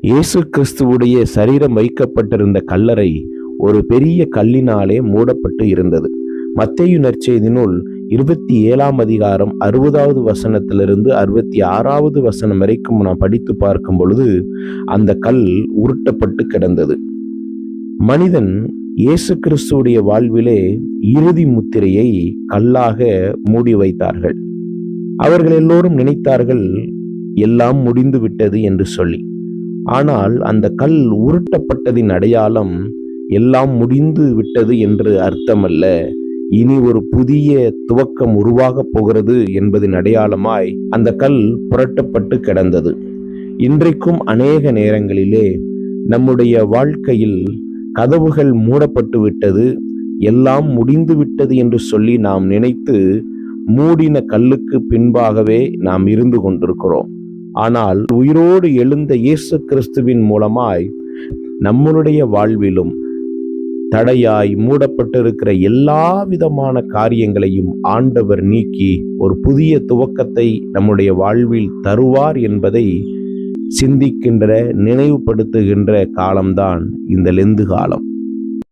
இயேசு கிறிஸ்துவுடைய சரீரம் வைக்கப்பட்டிருந்த கல்லறை ஒரு பெரிய கல்லினாலே மூடப்பட்டு இருந்தது. மத்தேயு நற்செய்தி நூல் 27ஆம் அதிகாரம் 60வது வசனத்திலிருந்து 66வது வசனம் வரைக்கும் நாம் படித்து பார்க்கும் பொழுது அந்த கல் உருட்டப்பட்டு கிடந்தது. மனிதன் இயேசு கிறிஸ்துவுடைய வாழ்விலே இறுதி முத்திரையை கல்லாக மூடி வைத்தார்கள். அவர்கள் எல்லோரும் நினைத்தார்கள் எல்லாம் முடிந்து விட்டது என்று சொல்லி. ஆனால் அந்த கல் உருட்டப்பட்டதின் அடையாளம் எல்லாம் முடிந்து விட்டது என்று அர்த்தமல்ல, இனி ஒரு புதிய துவக்கம் உருவாகப் போகிறது என்பதின் அடையாளமாய் அந்த கல் புரட்டப்பட்டு கிடந்தது. இன்றைக்கும் அநேக நேரங்களிலே நம்முடைய வாழ்க்கையில் கதவுகள் மூடப்பட்டு விட்டது, எல்லாம் முடிந்து விட்டது என்று சொல்லி நாம் நினைத்து மூடின கல்லுக்கு பின்பாகவே நாம் இருந்து கொண்டிருக்கிறோம். ஆனால் உயிரோடு எழுந்த இயேசு கிறிஸ்துவின் மூலமாய் நம்மளுடைய வாழ்விலும் தடையாய் மூடப்பட்டிருக்கிற எல்லா விதமான காரியங்களையும் ஆண்டவர் நீக்கி ஒரு புதிய துவக்கத்தை நம்முடைய வாழ்வில் தருவார் என்பதை சிந்திக்கின்ற, நினைவுபடுத்துகின்ற காலம்தான் இந்த லெந்து காலம்.